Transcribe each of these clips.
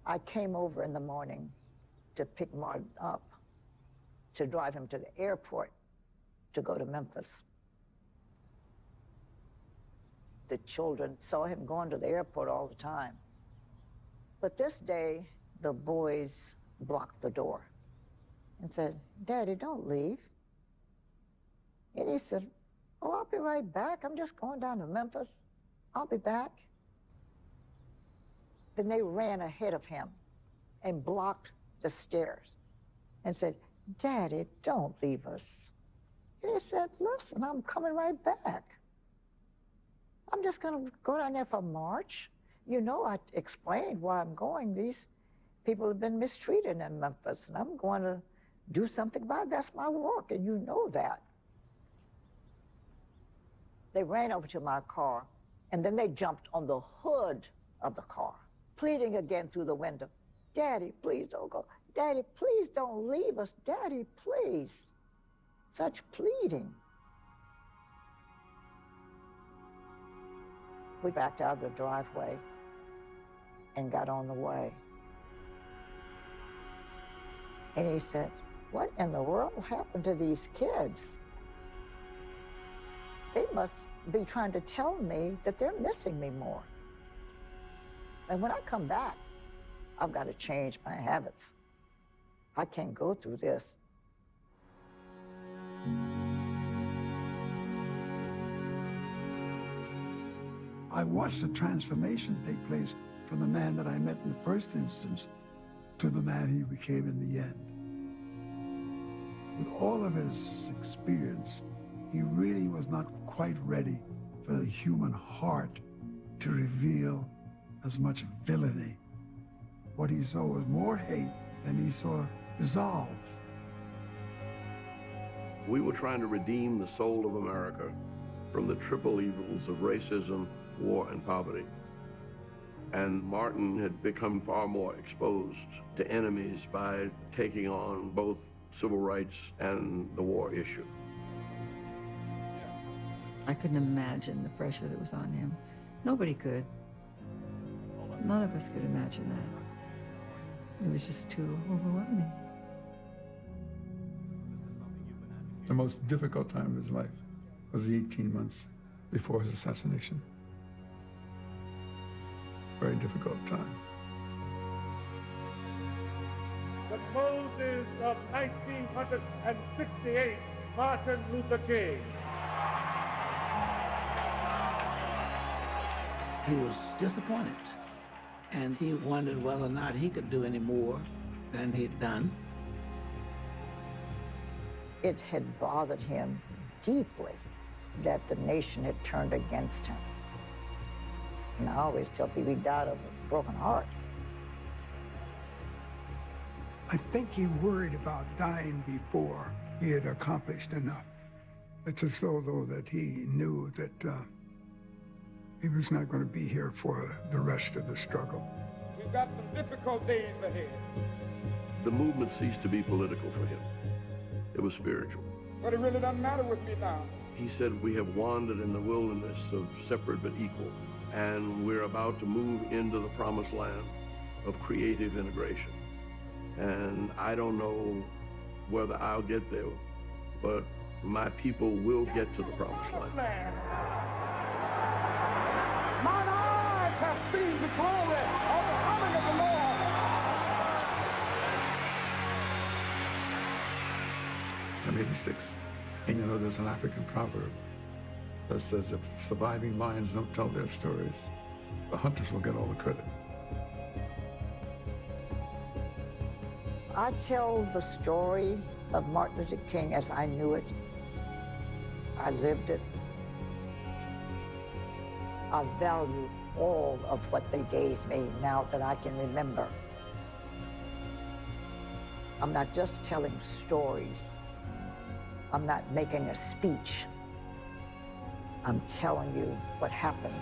I came over in the morning to pick Martin up, to drive him to the airport to go to Memphis. The children saw him going to the airport all the time. But this day, the boys blocked the door and said, "Daddy, don't leave." And he said, "Oh, I'll be right back. I'm just going down to Memphis. I'll be back." Then they ran ahead of him and blocked the stairs and said, "Daddy, don't leave us." And he said, "Listen, I'm coming right back. I'm just gonna go down there for March. You know, I explained why I'm going. These people have been mistreated in Memphis, and I'm going to do something about it. That's my work, and you know that." They ran over to my car, and then they jumped on the hood of the car, pleading again through the window, "Daddy, please don't go. Daddy, please don't leave us. Daddy, please." Such pleading. We backed out of the driveway and got on the way. And he said, "What in the world happened to these kids? They must be trying to tell me that they're missing me more. And when I come back, I've got to change my habits. I can't go through this." I watched the transformation take place from the man that I met in the first instance to the man he became in the end. With all of his experience, he really was not quite ready for the human heart to reveal as much villainy. What he saw was more hate than he saw resolve. We were trying to redeem the soul of America from the triple evils of racism, war, and poverty. And Martin had become far more exposed to enemies by taking on both civil rights and the war issue. I couldn't imagine the pressure that was on him. Nobody could. None of us could imagine that. It was just too overwhelming. The most difficult time of his life was the 18 months before his assassination. Very difficult time. The Moses of 1968, Martin Luther King. He was disappointed, and he wondered whether or not he could do any more than he'd done. It had bothered him deeply that the nation had turned against him. And I always tell people he died of a broken heart. I think he worried about dying before he had accomplished enough. It's as though that he knew that he was not going to be here for the rest of the struggle. We've got some difficult days ahead. The movement ceased to be political for him. It was spiritual. But it really doesn't matter with me now. He said, "We have wandered in the wilderness of separate but equal, and we're about to move into the promised land of creative integration. And I don't know whether I'll get there, but my people will get to the promised land." Mine eyes have seen the glory of the coming of the Lord. I'm 86. And you know, there's an African proverb that says if surviving lions don't tell their stories, the hunters will get all the credit. I tell the story of Martin Luther King as I knew it. I lived it. I value all of what they gave me now that I can remember. I'm not just telling stories. I'm not making a speech. I'm telling you what happened.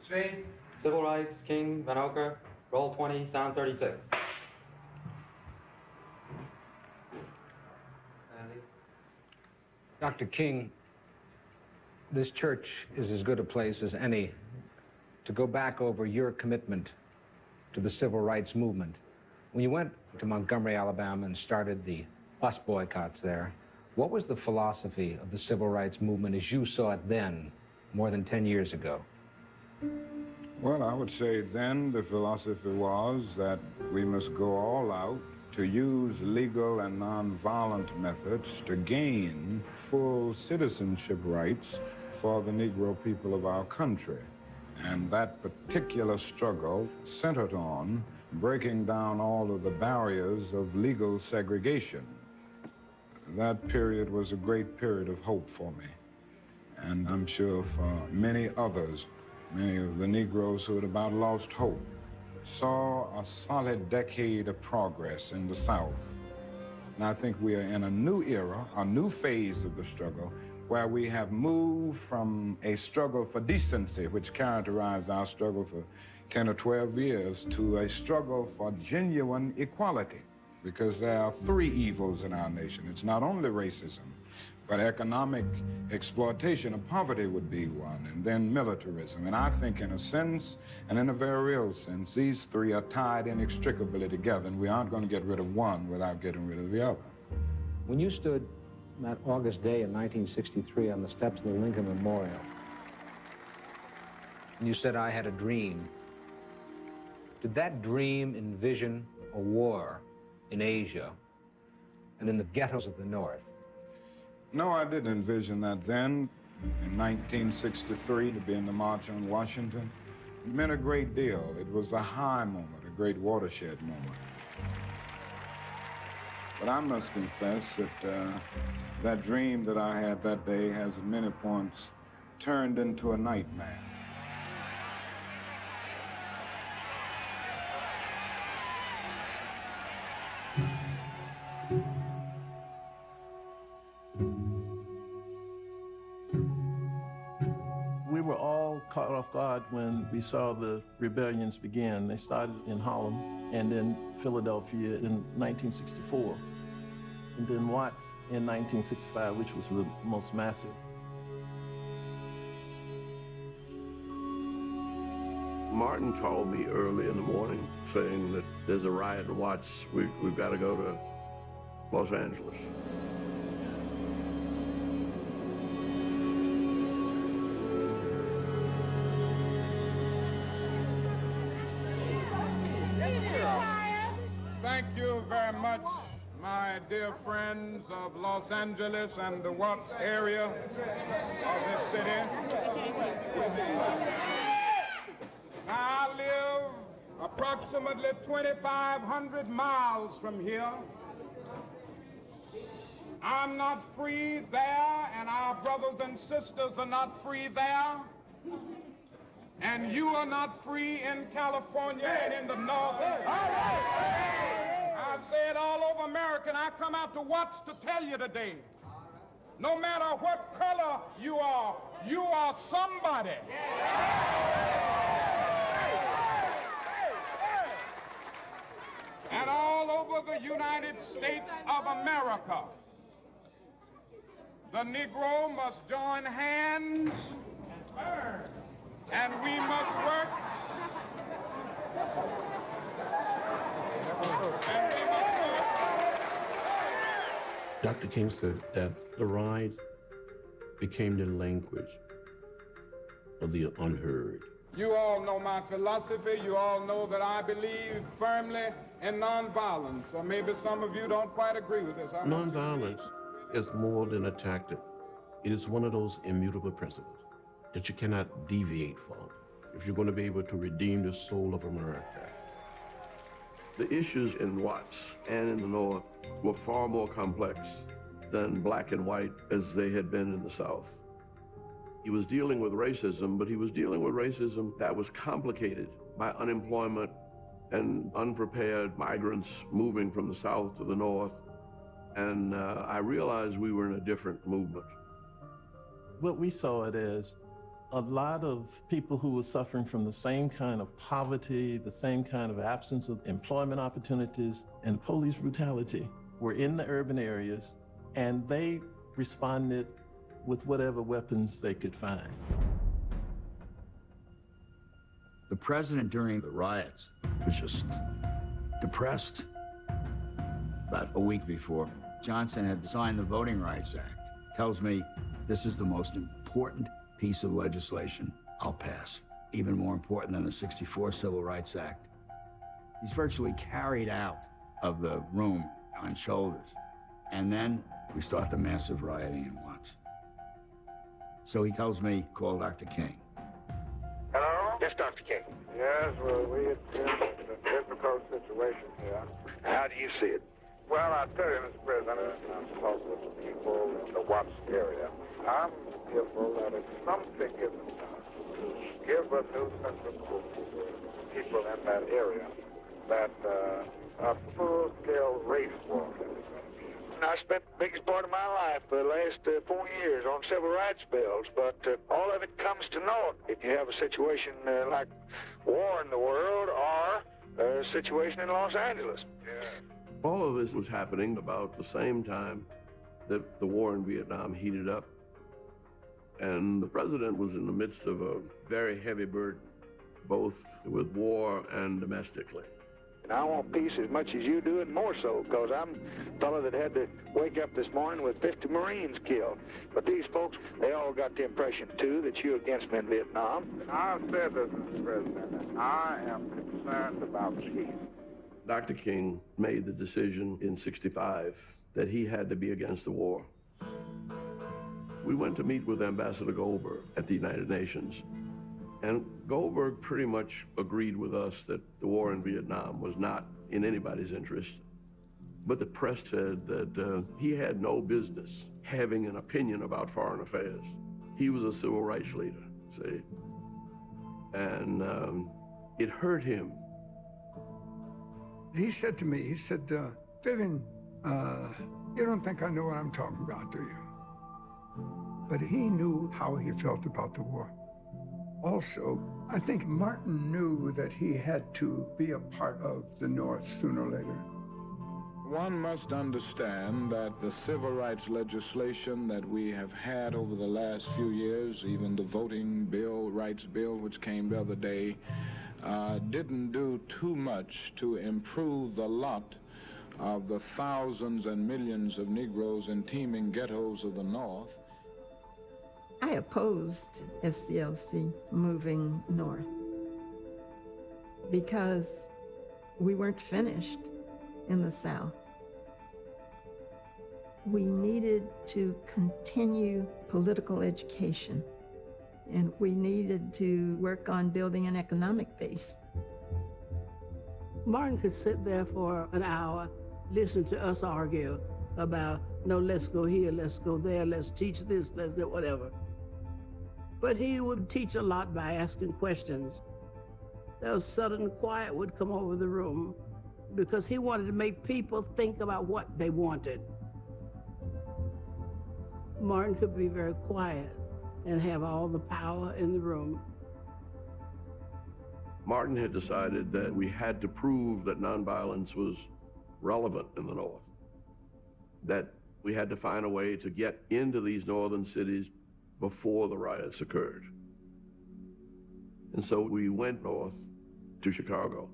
See? Civil rights, King, Van Oker, roll 20, sound 36. Andy? Dr. King, this church is as good a place as any to go back over your commitment to the civil rights movement. When you went to Montgomery, Alabama, and started the bus boycotts there, what was the philosophy of the civil rights movement as you saw it then, more than 10 years ago? Well, I would say then the philosophy was that we must go all out to use legal and nonviolent methods to gain full citizenship rights for the Negro people of our country. And that particular struggle centered on breaking down all of the barriers of legal segregation. That period was a great period of hope for me. And I'm sure for many others, many of the Negroes who had about lost hope, saw a solid decade of progress in the South. And I think we are in a new era, a new phase of the struggle, where we have moved from a struggle for decency, which characterized our struggle for 10 or 12 years, to a struggle for genuine equality. Because there are three evils in our nation. It's not only racism, but economic exploitation of poverty would be one, and then militarism. And I think in a sense, and in a very real sense, these three are tied inextricably together, and we aren't going to get rid of one without getting rid of the other. When you stood that August day in 1963 on the steps of the Lincoln Memorial, and you said, "I had a dream," did that dream envision a war in Asia and in the ghettos of the North? No, I didn't envision that then. In 1963, to be in the March on Washington, it meant a great deal. It was a high moment, a great watershed moment. But I must confess that that dream that I had that day has at many points turned into a nightmare. We were all caught off guard when we saw the rebellions begin. They started in Harlem and then Philadelphia in 1964, and then Watts in 1965, which was the most massive. Martin called me early in the morning saying that there's a riot in Watts. We've got to go to Los Angeles. Thank you very much, my dear friends of Los Angeles and the Watts area of this city. Now, I live approximately 2,500 miles from here. I'm not free there, and our brothers and sisters are not free there. And you are not free in California and in the North. I say it all over America, and I come out to Watts to tell you today, no matter what color you are somebody. And all over the United States of America, the Negro must join hands, and we must work. Dr. King said that the ride became the language of the unheard. You all know my philosophy. You all know that I believe firmly in nonviolence, or maybe some of you don't quite agree with this. Nonviolence is more than a tactic. It is one of those immutable principles that you cannot deviate from if you're going to be able to redeem the soul of America. The issues in Watts and in the North were far more complex than black and white as they had been in the South. He was dealing with racism, but he was dealing with racism that was complicated by unemployment and unprepared migrants moving from the South to the North. And I realized we were in a different movement. What we saw it as a lot of people who were suffering from the same kind of poverty, the same kind of absence of employment opportunities and police brutality were in the urban areas, and they responded with whatever weapons they could find. The president during the riots was just depressed. About a week before, Johnson had signed the Voting Rights Act. Tells me this is the most important piece of legislation I'll pass, even more important than the '64 Civil Rights Act. He's virtually carried out of the room on shoulders. And then we start the massive rioting in Watts. So he tells me, call Dr. King. Hello? Yes, Dr. King. Yes, well, we had been in a difficult situation here. How do you see it? Well, I tell you, Mr. President, I've talked with some people in the Watts area. I'm fearful that if something isn't done to give a new sense of hope to the people in that area, that a full-scale race war is going to be. I spent the biggest part of my life for the last 4 years on civil rights bills, but all of it comes to naught if you have a situation like war in the world or a situation in Los Angeles. Yeah. All of this was happening about the same time that the war in Vietnam heated up. And the president was in the midst of a very heavy burden, both with war and domestically. And I want peace as much as you do, and more so, because I'm a fellow that had to wake up this morning with 50 Marines killed. But these folks, they all got the impression, too, that you're against them in Vietnam. I've said this, Mr. President, and I am concerned about peace. Dr. King made the decision in '65 that he had to be against the war. We went to meet with Ambassador Goldberg at the United Nations, and Goldberg pretty much agreed with us that the war in Vietnam was not in anybody's interest. But the press said that he had no business having an opinion about foreign affairs. He was a civil rights leader, see? And it hurt him. He said to me, he said, Vivian, you don't think I know what I'm talking about, do you? But he knew how he felt about the war. Also, I think Martin knew that he had to be a part of the North sooner or later. One must understand that the civil rights legislation that we have had over the last few years, even the voting bill, rights bill, which came the other day, didn't do too much to improve the lot of the thousands and millions of Negroes in teeming ghettos of the North. I opposed FCLC moving north because we weren't finished in the South. We needed to continue political education, and we needed to work on building an economic base. Martin could sit there for an hour, listen to us argue about, no, let's go here, let's go there, let's teach this, let's do whatever. But he would teach a lot by asking questions. There was sudden quiet would come over the room because he wanted to make people think about what they wanted. Martin could be very quiet and have all the power in the room. Martin had decided that we had to prove that nonviolence was relevant in the North, that we had to find a way to get into these northern cities before the riots occurred. And so we went north to Chicago.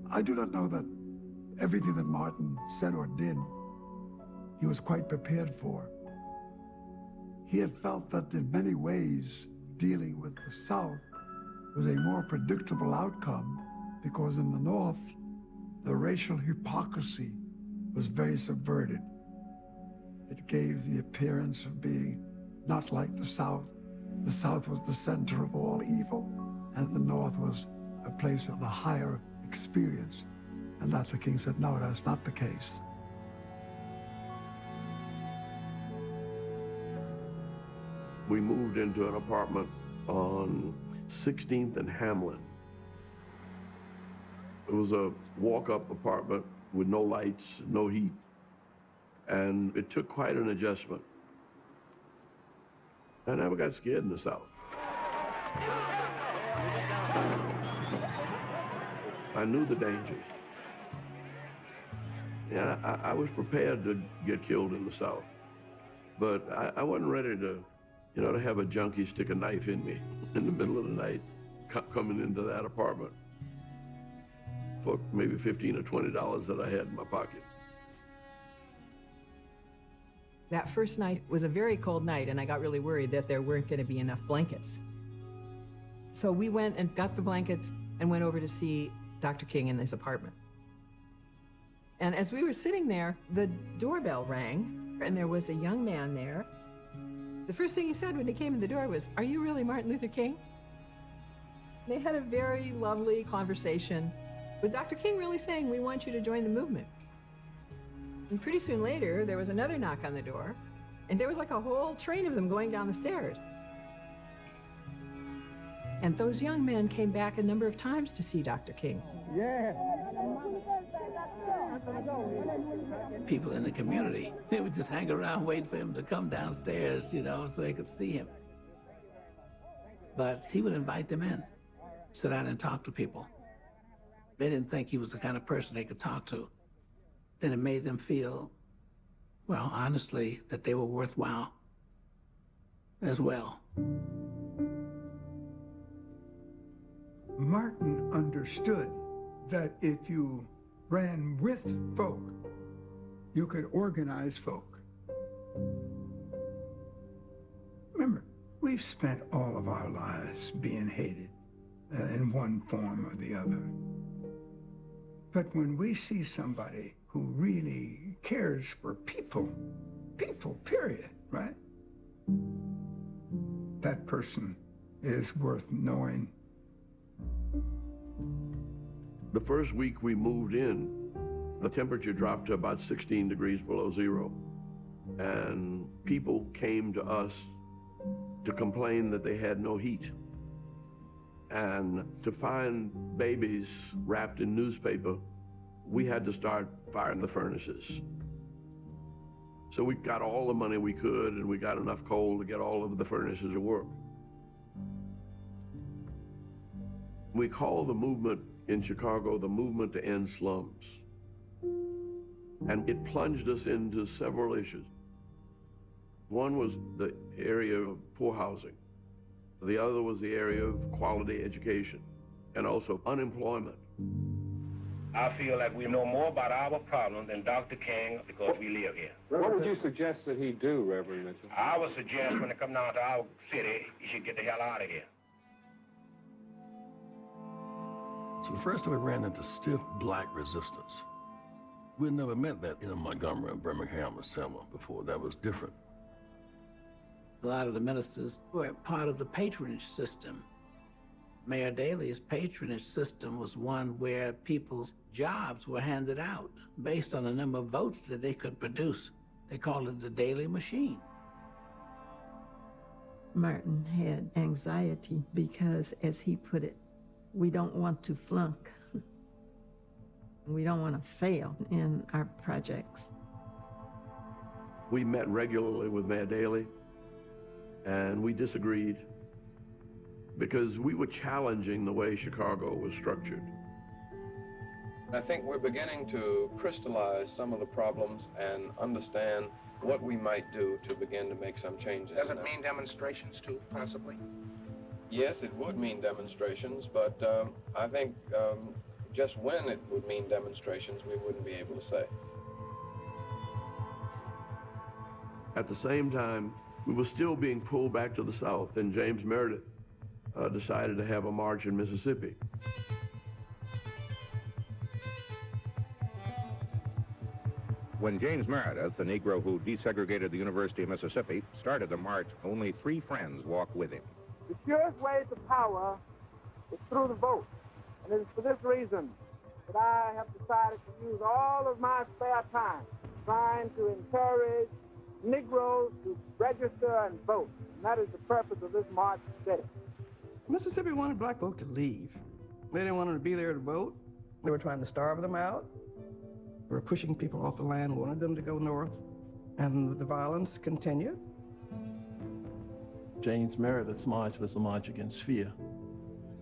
I do not know that everything that Martin said or did, he was quite prepared for. He had felt that in many ways, dealing with the South was a more predictable outcome because in the North, the racial hypocrisy was very subverted. It gave the appearance of being not like the South. The South was the center of all evil, and the North was a place of the higher experience. And Dr. King said, no, that's not the case. We moved into an apartment on 16th and Hamlin. It was a walk-up apartment with no lights, no heat, and it took quite an adjustment. I never got scared in the South. I knew the dangers. Yeah, I was prepared to get killed in the South, but I wasn't ready to, to have a junkie stick a knife in me in the middle of the night, coming into that apartment for maybe $15 or $20 that I had in my pocket. That first night was a very cold night, and I got really worried that there weren't going to be enough blankets. So we went and got the blankets and went over to see Dr. King in his apartment. And as we were sitting there, the doorbell rang, and there was a young man there. The first thing he said when he came in the door was, "Are you really Martin Luther King?" They had a very lovely conversation with Dr. King really saying, "We want you to join the movement." And pretty soon later, there was another knock on the door, and there was like a whole train of them going down the stairs. And those young men came back a number of times to see Dr. King. Yeah. People in the community, they would just hang around waiting for him to come downstairs, so they could see him. But he would invite them in, sit down and talk to people. They didn't think he was the kind of person they could talk to. Then it made them feel, well, honestly, that they were worthwhile as well. Martin understood that if you ran with folk, you could organize folk. Remember, we've spent all of our lives being hated in one form or the other. But when we see somebody who really cares for people, period, right? That person is worth knowing. The first week we moved in, the temperature dropped to about 16 degrees below zero. And people came to us to complain that they had no heat. And to find babies wrapped in newspaper, we had to start firing the furnaces. So we got all the money we could, and we got enough coal to get all of the furnaces to work. We call the movement in Chicago the movement to end slums. And it plunged us into several issues. One was the area of poor housing. The other was the area of quality education and also unemployment. I feel like we know more about our problem than Dr. King because we live here. What would you suggest that he do, Reverend Mitchell? I would suggest when they come down to our city, he should get the hell out of here. So first we ran into stiff black resistance. We'd never met that in Montgomery and Birmingham or Selma before. That was different. A lot of the ministers were part of the patronage system. Mayor Daley's patronage system was one where people's jobs were handed out based on the number of votes that they could produce. They called it the Daley machine. Martin had anxiety because, as he put it, we don't want to flunk. We don't want to fail in our projects. We met regularly with Mayor Daley, and we disagreed because we were challenging the way Chicago was structured. I think we're beginning to crystallize some of the problems and understand what we might do to begin to make some changes. Does it mean demonstrations too, possibly? Yes, it would mean demonstrations, but I think just when it would mean demonstrations, we wouldn't be able to say. At the same time, we were still being pulled back to the South, and James Meredith decided to have a march in Mississippi. When James Meredith, the Negro who desegregated the University of Mississippi, started the march, only 3 friends walked with him. The surest way to power is through the vote. And it is for this reason that I have decided to use all of my spare time trying to encourage Negroes to register and vote. And that is the purpose of this march today. Mississippi wanted black folk to leave. They didn't want them to be there to vote. They were trying to starve them out. They were pushing people off the land, wanted them to go north. And the violence continued. James Meredith's march was a march against fear.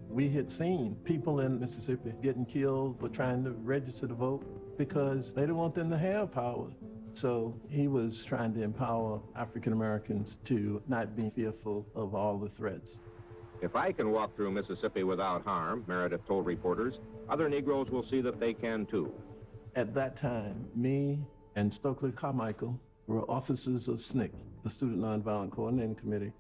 We had seen people in Mississippi getting killed for trying to register to vote because they didn't want them to have power. So he was trying to empower African Americans to not be fearful of all the threats. If I can walk through Mississippi without harm, Meredith told reporters, other Negroes will see that they can too. At that time, me and Stokely Carmichael were officers of SNCC, the Student Nonviolent Coordinating Committee,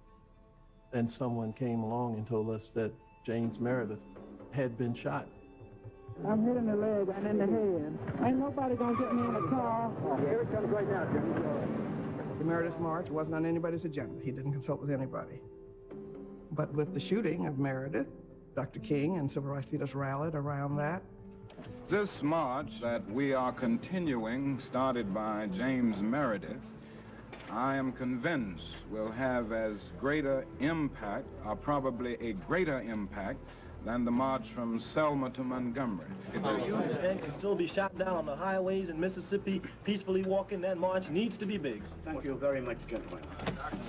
and someone came along and told us that James Meredith had been shot. I'm hit in the leg and in the head. Ain't nobody gonna get me in the car. Oh, here it comes right now, Jimmy. The Meredith March wasn't on anybody's agenda. He didn't consult with anybody. But with the shooting of Meredith, Dr. King and civil rights leaders rallied around that. This march that we are continuing, started by James Meredith, I am convinced will have as greater impact, or probably a greater impact, than the march from Selma to Montgomery. Our youth and can still be shot down on the highways in Mississippi, peacefully walking. That march needs to be big. Thank you very much, gentlemen.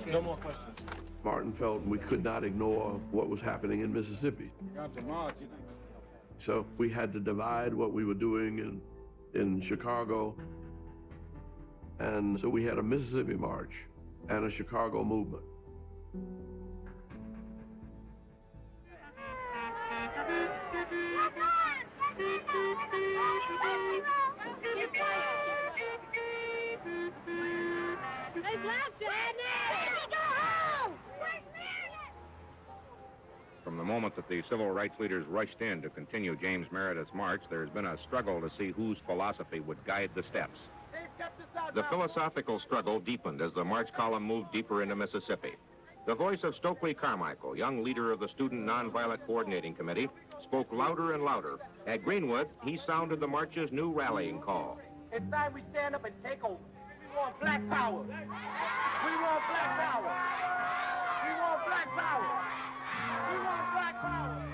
No more questions. Martin felt we could not ignore what was happening in Mississippi. So we had to divide what we were doing in Chicago. And so we had a Mississippi march and a Chicago movement. From the moment that the civil rights leaders rushed in to continue James Meredith's march, there's been a struggle to see whose philosophy would guide the steps. The philosophical struggle deepened as the march column moved deeper into Mississippi. The voice of Stokely Carmichael, young leader of the Student Nonviolent Coordinating Committee, spoke louder and louder. At Greenwood, he sounded the march's new rallying call. It's time we stand up and take over. We want black power. We want black power. We want black power. We want black power.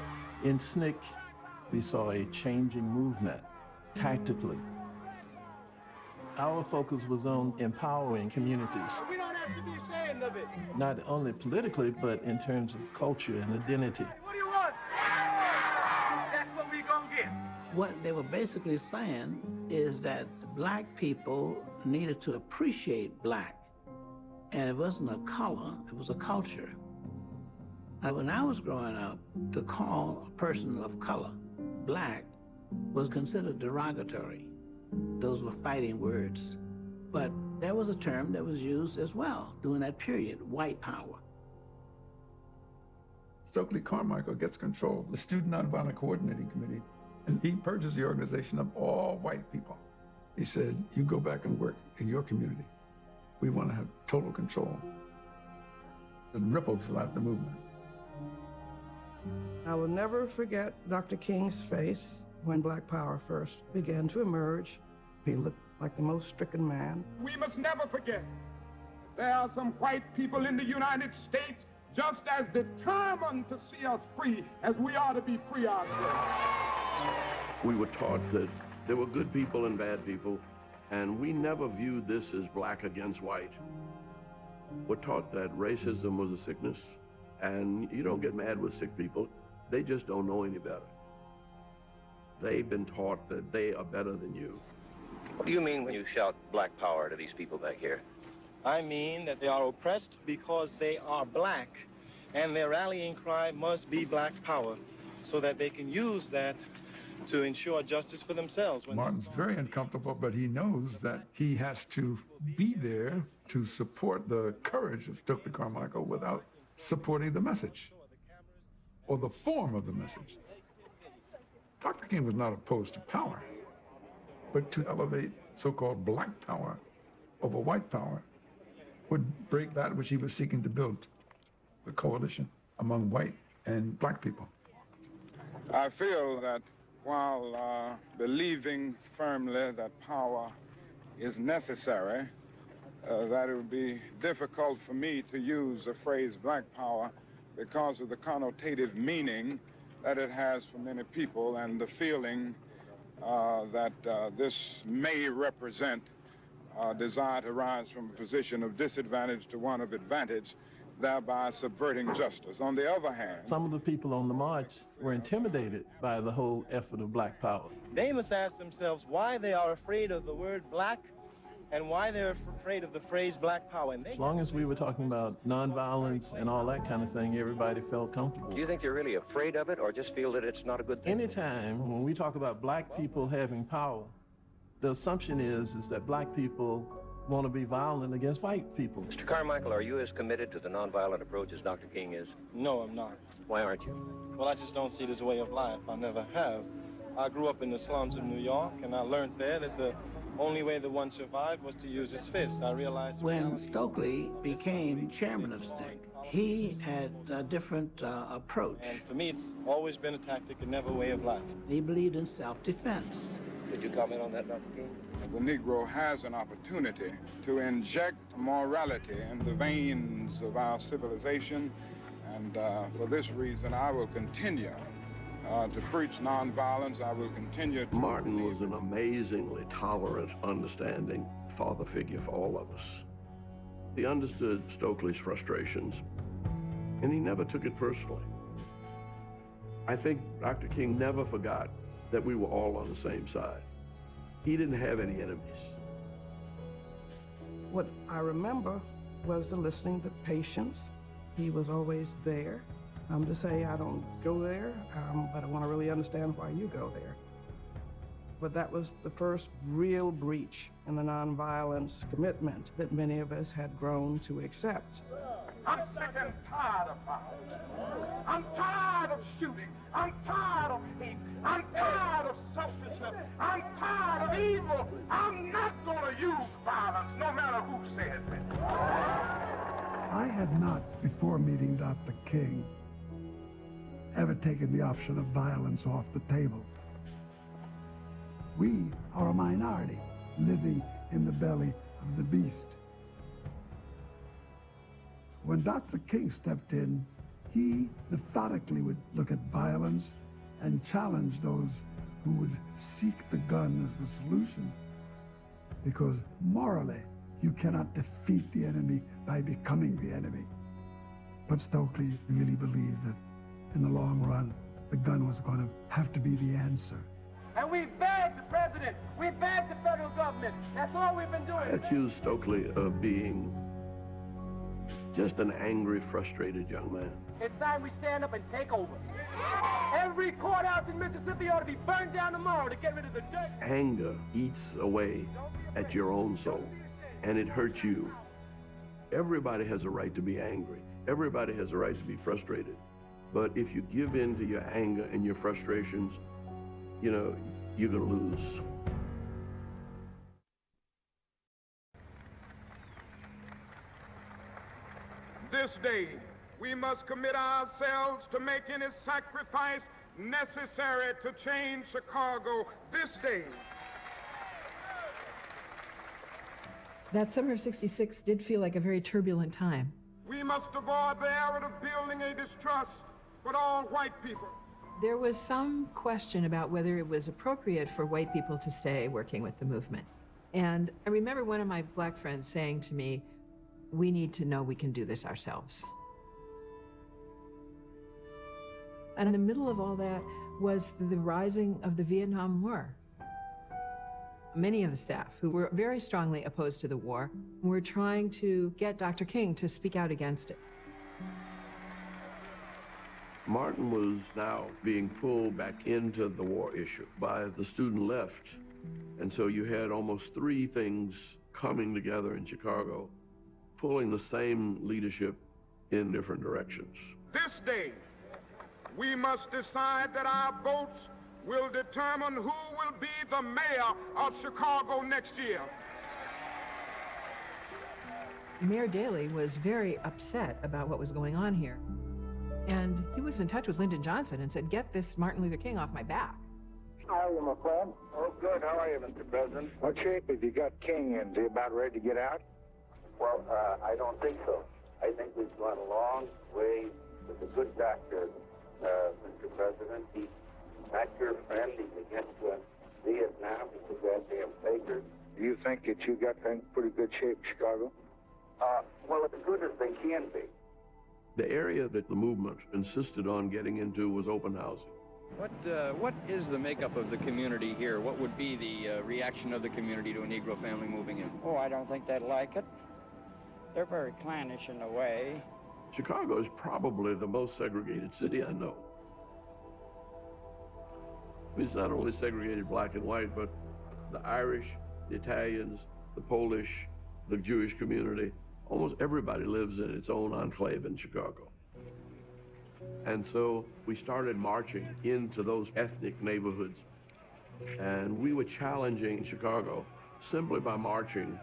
In SNCC, we saw a changing movement, tactically. Our focus was on empowering communities, We don't have to be ashamed of it. not only politically, but in terms of culture and identity. What do you want? That's what we gonna get. What they were basically saying is that black people needed to appreciate black. And it wasn't a color, it was a culture. When I was growing up, to call a person of color black was considered derogatory. Those were fighting words. But there was a term that was used as well during that period, white power. Stokely Carmichael gets control of the Student Nonviolent Coordinating Committee, and he purges the organization of all white people. He said, you go back and work in your community. We want to have total control. It rippled throughout the movement. I will never forget Dr. King's face when Black Power first began to emerge. He looked like the most stricken man. We must never forget there are some white people in the United States just as determined to see us free as we are to be free ourselves. We were taught that there were good people and bad people, and we never viewed this as black against white. We're taught that racism was a sickness, and you don't get mad with sick people. They just don't know any better. They've been taught that they are better than you. What do you mean when you shout black power to these people back here? I mean that they are oppressed because they are black, and their rallying cry must be black power, so that they can use that to ensure justice for themselves. Martin's very uncomfortable, but he knows that he has to be there to support the courage of Stokely Carmichael without supporting the message or the form of the message. Dr. King was not opposed to power, but to elevate so-called black power over white power would break that which he was seeking to build, the coalition among white and black people. I feel that while believing firmly that power is necessary, that it would be difficult for me to use the phrase black power because of the connotative meaning that it has for many people and the feeling that this may represent a desire to rise from a position of disadvantage to one of advantage, thereby subverting justice. On the other hand, some of the people on the march were intimidated by the whole effort of Black Power. They must ask themselves why they are afraid of the word black and why they're afraid of the phrase Black Power. And As long as we were talking about nonviolence and all that kind of thing, everybody felt comfortable. Do you think they're really afraid of it or just feel that it's not a good thing? Anytime when we talk about Black people having power, the assumption is that Black people want to be violent against white people. Mr. Carmichael, are you as committed to the nonviolent approach as Dr. King is? No, I'm not. Why aren't you? Well, I just don't see it as a way of life. I never have. I grew up in the slums of New York, and I learned there that the only way that one survived was to use his fists. I realized when Stokely became chairman of SNCC, he had a different approach. And for me, it's always been a tactic and never a way of life. He believed in self-defense. Could you comment on that, Dr. King? The Negro has an opportunity to inject morality in the veins of our civilization, and for this reason, I will continue to preach nonviolence. I will continue to... Martin was an amazingly tolerant, understanding father figure for all of us. He understood Stokely's frustrations, and he never took it personally. I think Dr. King never forgot that we were all on the same side. He didn't have any enemies. What I remember was the listening, the patience. He was always there. To say, I don't go there, but I want to really understand why you go there. But that was the first real breach in the nonviolence commitment that many of us had grown to accept. I'm sick and tired of violence. I'm tired of shooting. I'm tired of hate. I'm tired of selfishness. I'm tired of evil. I'm not going to use violence, no matter who says it. I had not, before meeting Dr. King, ever taken the option of violence off the table. We are a minority living in the belly of the beast. When Dr. King stepped in, he methodically would look at violence and challenge those who would seek the gun as the solution. Because morally, you cannot defeat the enemy by becoming the enemy. But Stokely really believed that in the long run, the gun was going to have to be the answer. And we begged the president, we begged the federal government. That's all we've been doing. I accused Stokely of being just an angry, frustrated young man. It's time we stand up and take over. Every courthouse in Mississippi ought to be burned down tomorrow to get rid of the dirt. Anger eats away at your own soul, and it hurts you. Everybody has a right to be angry. Everybody has a right to be frustrated. But if you give in to your anger and your frustrations, you know, you're going to lose. This day, we must commit ourselves to make any sacrifice necessary to change Chicago this day. That summer of '66 did feel like a very turbulent time. We must avoid the error of building a distrust with all white people. There was some question about whether it was appropriate for white people to stay working with the movement. And I remember one of my Black friends saying to me, we need to know we can do this ourselves. And in the middle of all that was the rising of the Vietnam War. Many of the staff who were very strongly opposed to the war were trying to get Dr. King to speak out against it. Martin was now being pulled back into the war issue by the student left. And so you had almost three things coming together in Chicago, pulling the same leadership in different directions. This day, we must decide that our votes will determine who will be the mayor of Chicago next year. Mayor Daley was very upset about what was going on here. And he was in touch with Lyndon Johnson and said, get this Martin Luther King off my back. How are you, my friend? Oh, good. How are you, Mr. President? What shape have you got King in? Is he about ready to get out? Well, I don't think so. I think we've gone a long way is a good doctor, Mr. President. He's not your friend. He's against Vietnam. He's a goddamn faker. Do you think that you got things in pretty good shape in Chicago? Well, as good as they can be. The area that the movement insisted on getting into was open housing. What is the makeup of the community here? What would be the reaction of the community to a Negro family moving in? Oh, I don't think they'd like it. They're very clannish in a way. Chicago is probably the most segregated city I know. It's not only segregated black and white, but the Irish, the Italians, the Polish, the Jewish community, almost everybody lives in its own enclave in Chicago. And so we started marching into those ethnic neighborhoods. And we were challenging Chicago simply by marching.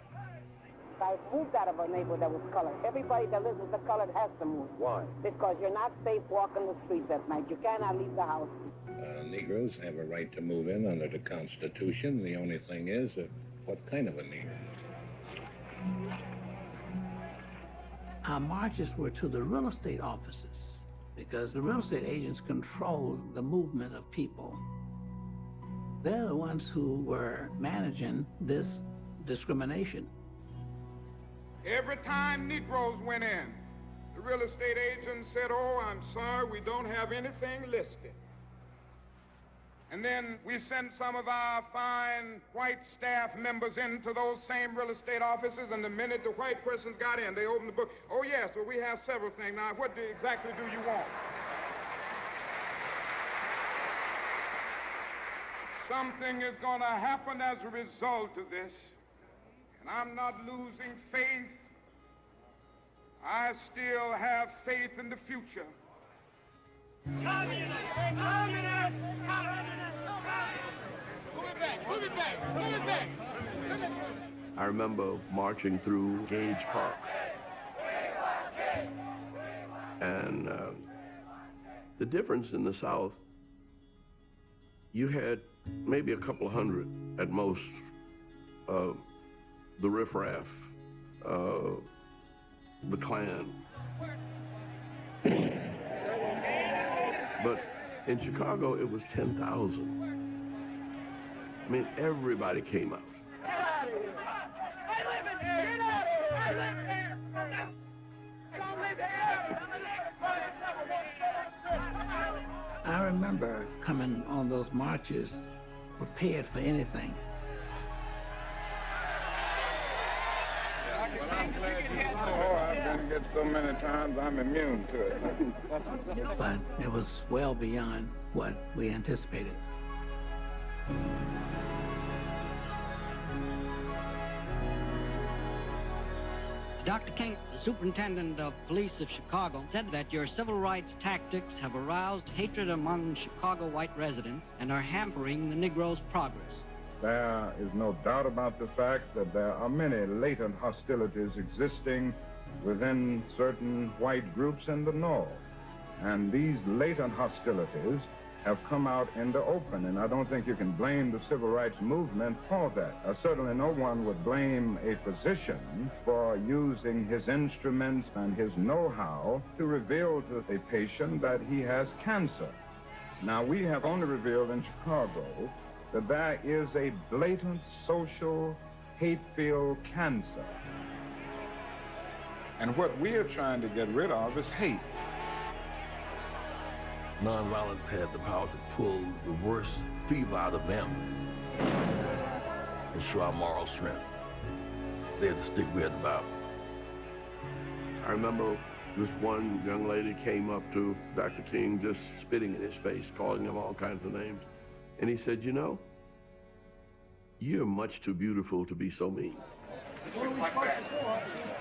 Guys, moved out of a neighborhood that was colored. Everybody that lives with the colored has to move. Why? Because you're not safe walking the streets at night. You cannot leave the house. Negroes have a right to move in under the Constitution. The only thing is, what kind of a Negro? Our marches were to the real estate offices because the real estate agents control the movement of people. They're the ones who were managing this discrimination. Every time Negroes went in, the real estate agent said, "Oh, I'm sorry, we don't have anything listed." And then we sent some of our fine white staff members into those same real estate offices, and the minute the white persons got in, they opened the book. "Oh, yes, well, we have several things. Now, what exactly do you want?" Something is going to happen as a result of this, and I'm not losing faith. I still have faith in the future. Communist! Communist! Communist! Move it back! Move it back! Move it back! I remember marching through Gage Park. And the difference in the South, you had maybe a couple of hundred at most of the riffraff, the Klan. But in Chicago, it was 10,000. I mean, everybody came out. Get out of here! I live in here! Get out of here! I live in here! Don't live here! I remember coming on those marches prepared for anything. I've been hit so many times, I'm immune to it. But it was well beyond what we anticipated. Dr. King, the superintendent of police of Chicago, said that your civil rights tactics have aroused hatred among Chicago white residents and are hampering the Negro's progress. There is no doubt about the fact that there are many latent hostilities existing within certain white groups in the North. And these latent hostilities have come out in the open, and I don't think you can blame the civil rights movement for that. Certainly no one would blame a physician for using his instruments and his know-how to reveal to a patient that he has cancer. Now, we have only revealed in Chicago that there is a blatant social hate-filled cancer. And what we are trying to get rid of is hate. Nonviolence had the power to pull the worst fever out of them and show our moral strength. They had the stick we had the Bible. I remember this one young lady came up to Dr. King just spitting in his face, calling him all kinds of names. And he said, "You know, you're much too beautiful to be so mean." What are we supposed to do, officer?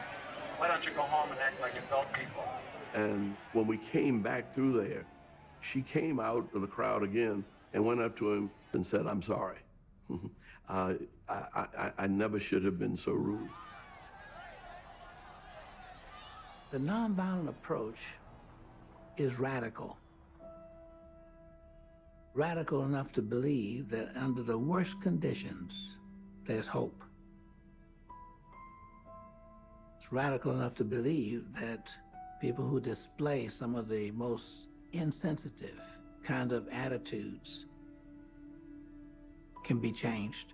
Why don't you go home and act like adult people? And when we came back through there, she came out of the crowd again and went up to him and said, "I'm sorry. I never should have been so rude." The nonviolent approach is radical. Radical enough to believe that under the worst conditions, there's hope. It's radical enough to believe that People who display some of the most insensitive kind of attitudes can be changed.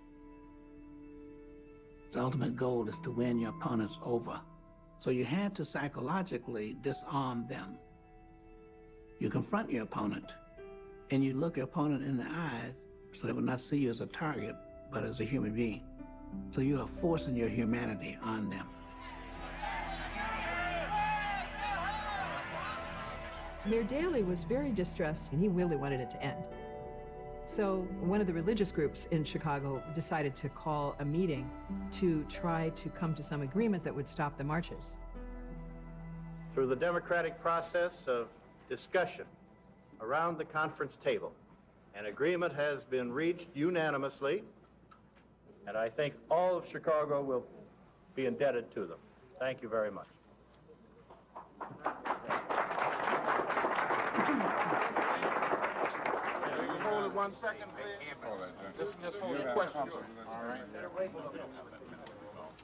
The ultimate goal is to win your opponents over. So you had to psychologically disarm them. You confront your opponent, and you look your opponent in the eyes so they will not see you as a target, but as a human being. So you are forcing your humanity on them. Mayor Daley was very distressed, and he really wanted it to end. So one of the religious groups in Chicago decided to call a meeting to try to come to some agreement that would stop the marches. Through the democratic process of discussion around the conference table, an agreement has been reached unanimously, and I think all of Chicago will be indebted to them. Thank you very much. Hold it 1 second, please. Just hold your questions. All right.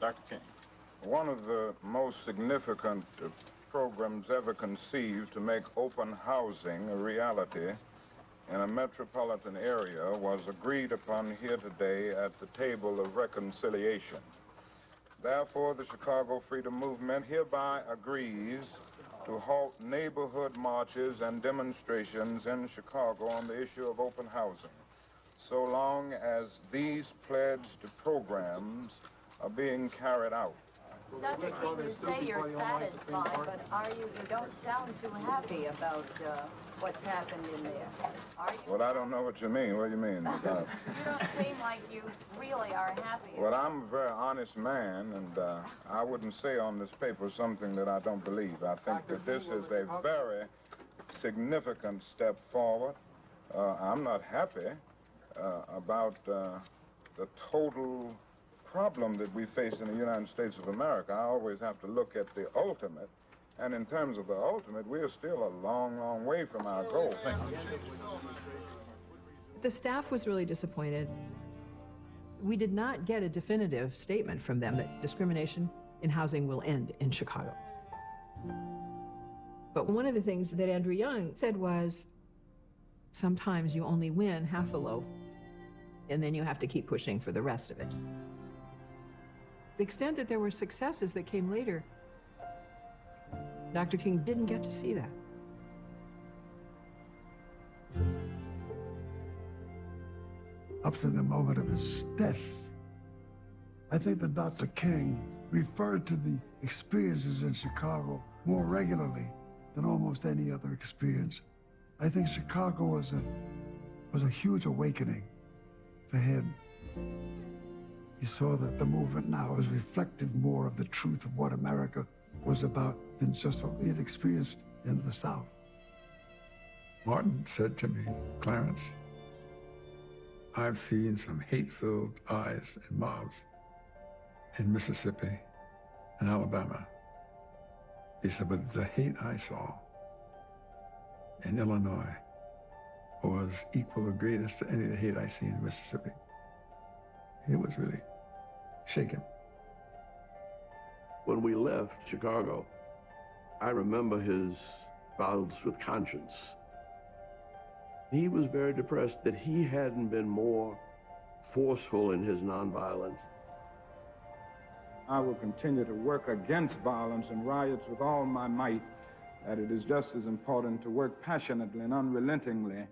Dr. King, one of the most significant programs ever conceived to make open housing a reality in a metropolitan area was agreed upon here today at the table of reconciliation. Therefore, the Chicago Freedom Movement hereby agrees to halt neighborhood marches and demonstrations in Chicago on the issue of open housing, so long as these pledged programs are being carried out. Dr. King, you say you're satisfied, but you don't sound too happy about what's happened in there, are you? Well, I don't know what you mean. What do you mean? You don't seem like you really are happy. Well, I'm a very honest man, and I wouldn't say on this paper something that I don't believe. I think that this is a very significant step forward. I'm not happy about the total problem that we face in the United States of America. I always have to look at the ultimate, and in terms of the ultimate, we are still a long, long way from our goal. The staff was really disappointed. We did not get a definitive statement from them that discrimination in housing will end in Chicago. But one of the things that Andrew Young said was, sometimes you only win half a loaf, and then you have to keep pushing for the rest of it. The extent that there were successes that came later, Dr. King didn't get to see that. Up to the moment of his death, I think that Dr. King referred to the experiences in Chicago more regularly than almost any other experience. I think Chicago was a huge awakening for him. He saw that the movement now is reflective more of the truth of what America was about than just what he had experienced in the South. Martin said to me, Clarence, I've seen some hate-filled eyes and mobs in Mississippi and Alabama. He said, but the hate I saw in Illinois was equal or greatest to any of the hate I see in Mississippi. It was really shaken. When we left Chicago, I remember his battles with conscience. He was very depressed that he hadn't been more forceful in his nonviolence. I will continue to work against violence and riots with all my might, that it is just as important to work passionately and unrelentingly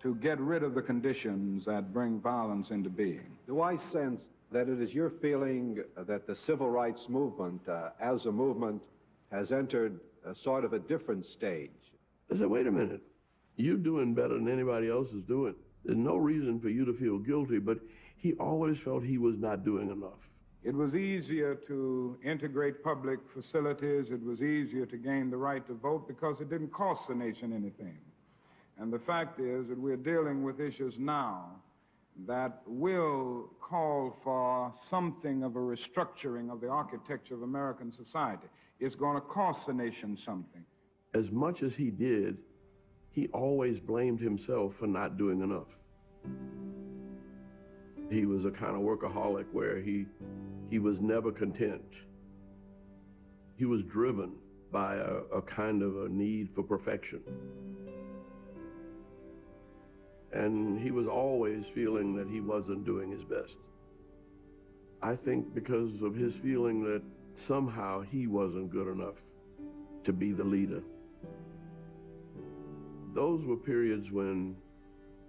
to get rid of the conditions that bring violence into being. Do I sense that it is your feeling that the civil rights movement, as a movement, has entered a sort of a different stage? I said, wait a minute. You're doing better than anybody else is doing. There's no reason for you to feel guilty, but he always felt he was not doing enough. It was easier to integrate public facilities. It was easier to gain the right to vote because it didn't cost the nation anything. And the fact is that we're dealing with issues now that will call for something of a restructuring of the architecture of American society. It's going to cost the nation something. As much as he did, he always blamed himself for not doing enough. He was a kind of workaholic where he was never content. He was driven. by a kind of a need for perfection. And he was always feeling that he wasn't doing his best. I think because of his feeling that somehow he wasn't good enough to be the leader. Those were periods when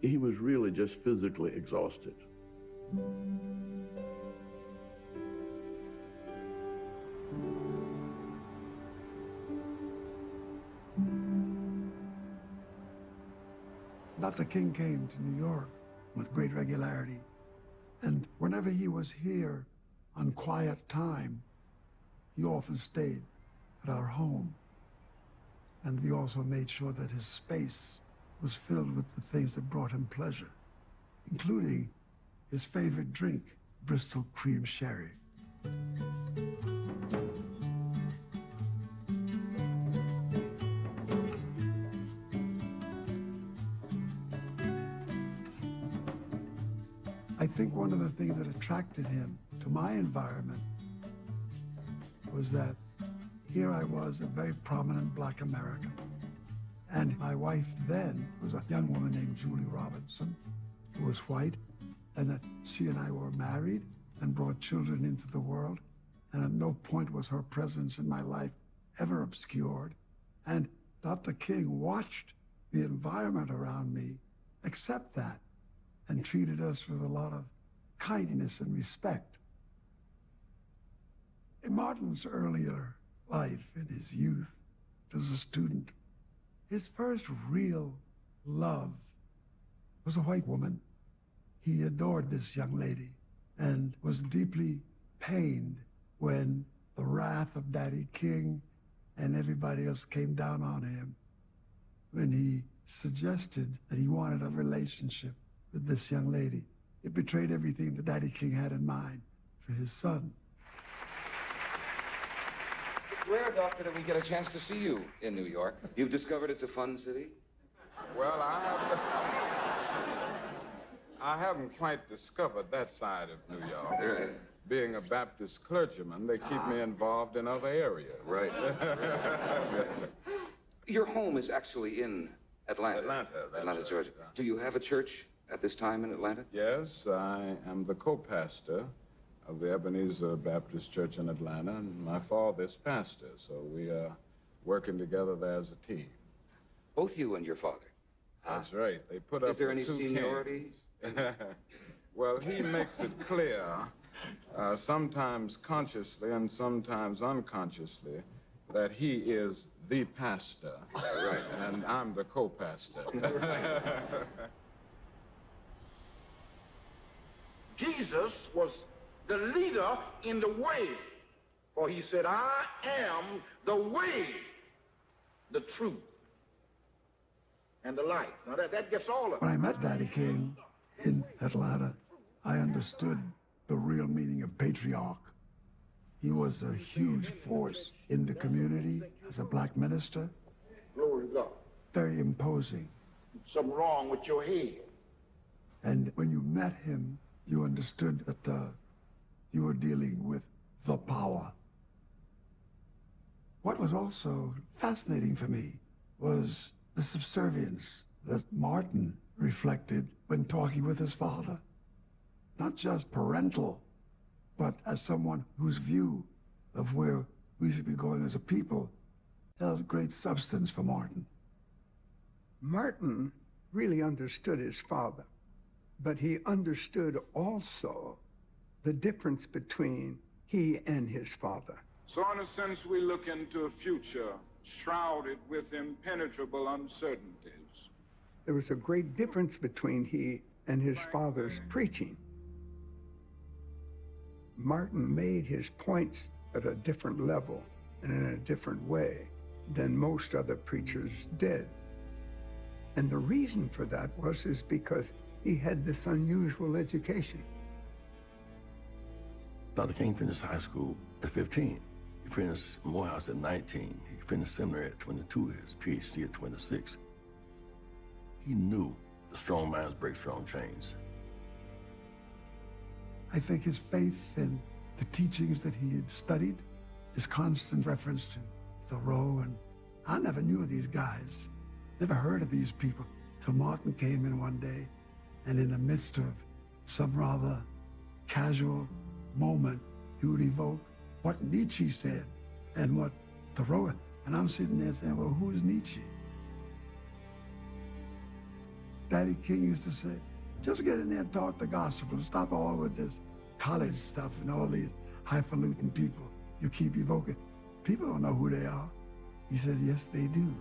he was really just physically exhausted. Dr. King came to New York with great regularity, and whenever he was here on quiet time, he often stayed at our home. And we also made sure that his space was filled with the things that brought him pleasure, including his favorite drink, Bristol cream sherry. I think one of the things that attracted him to my environment was that here I was, a very prominent Black American. And my wife then was a young woman named Julie Robinson, who was white, and that she and I were married and brought children into the world. And at no point was her presence in my life ever obscured. And Dr. King watched the environment around me accept that and treated us with a lot of kindness and respect. In Martin's earlier life, in his youth, as a student, his first real love was a white woman. He adored this young lady and was deeply pained when the wrath of Daddy King and everybody else came down on him when he suggested that he wanted a relationship with this young lady. It betrayed everything that Daddy King had in mind for his son. It's rare, Doctor, that we get a chance to see you in New York. You've discovered it's a fun city? Well, I haven't quite discovered that side of New York. Right. Being a Baptist clergyman, they keep me involved in other areas. Right. Your home is actually in Atlanta. Atlanta, Georgia. Do you have a church at this time in Atlanta? Yes, I am the co-pastor of the Ebenezer Baptist Church in Atlanta, and my father is pastor, so we are working together there as a team. Both you and your father? That's right. They put up Is there any two seniority? Well, he makes it clear, sometimes consciously and sometimes unconsciously, that he is the pastor. Right. And I'm the co-pastor. Jesus was the leader in the way, for he said, I am the way, the truth, and the life. Now that gets all of it. When I met Daddy King in Atlanta, I understood the real meaning of patriarch. He was a huge force in the community as a Black minister. Glory to God. Very imposing. Something wrong with your head. And when you met him, you understood that you were dealing with the power. What was also fascinating for me was the subservience that Martin reflected when talking with his father. Not just parental, but as someone whose view of where we should be going as a people held great substance for Martin. Martin really understood his father, but he understood also the difference between he and his father. So in a sense, we look into a future shrouded with impenetrable uncertainties. There was a great difference between he and his father's preaching. Martin made his points at a different level and in a different way than most other preachers did. And the reason for that is because he had this unusual education. Dr. King finished high school at 15. He finished Morehouse at 19. He finished seminary at 22, his PhD at 26. He knew the strong minds break strong chains. I think his faith in the teachings that he had studied, his constant reference to Thoreau, and I never knew these guys, never heard of these people, till Martin came in one day, and in the midst of some rather casual moment, he would evoke what Nietzsche said and what Thoreau, and I'm sitting there saying, well, who's Nietzsche? Daddy King used to say, just get in there and talk the gospel. Stop all with this college stuff and all these highfalutin people you keep evoking. People don't know who they are. He says, yes, they do.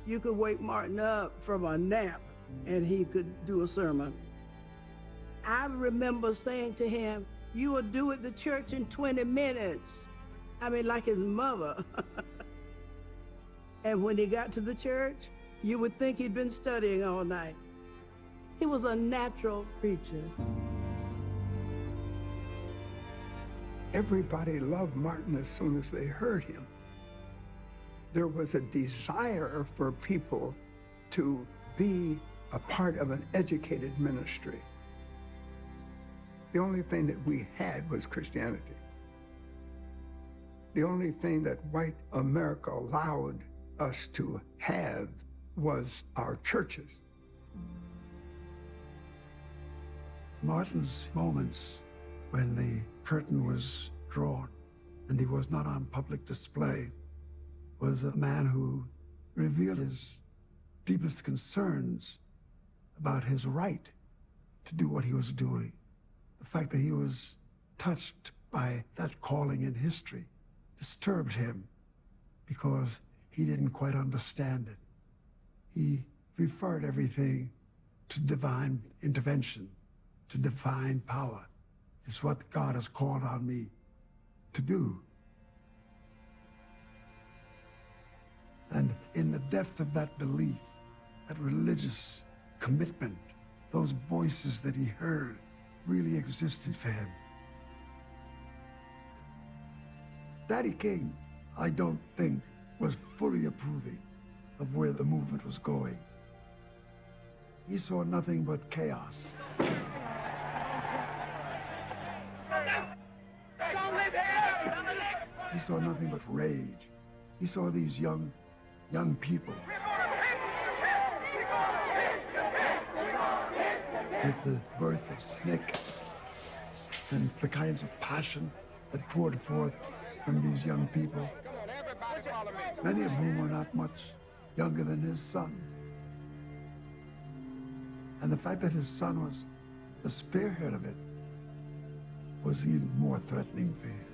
You could wake Martin up from a nap and he could do a sermon. I remember saying to him, you will do it the church in 20 minutes. I mean, like his mother. And when he got to the church, you would think he'd been studying all night. He was a natural preacher. Everybody loved Martin as soon as they heard him. There was a desire for people to be a part of an educated ministry. The only thing that we had was Christianity. The only thing that white America allowed us to have was our churches. Martin's moments when the curtain was drawn and he was not on public display was a man who revealed his deepest concerns about his right to do what he was doing. The fact that he was touched by that calling in history disturbed him because he didn't quite understand it. He referred everything to divine intervention, to divine power. It's what God has called on me to do. And in the depth of that belief, that religious commitment, those voices that he heard really existed for him. Daddy King, I don't think, was fully approving of where the movement was going. He saw nothing but chaos. He saw nothing but rage. He saw these young people with the birth of SNCC and the kinds of passion that poured forth from these young people, many of whom were not much younger than his son. And the fact that his son was the spearhead of it was even more threatening for him.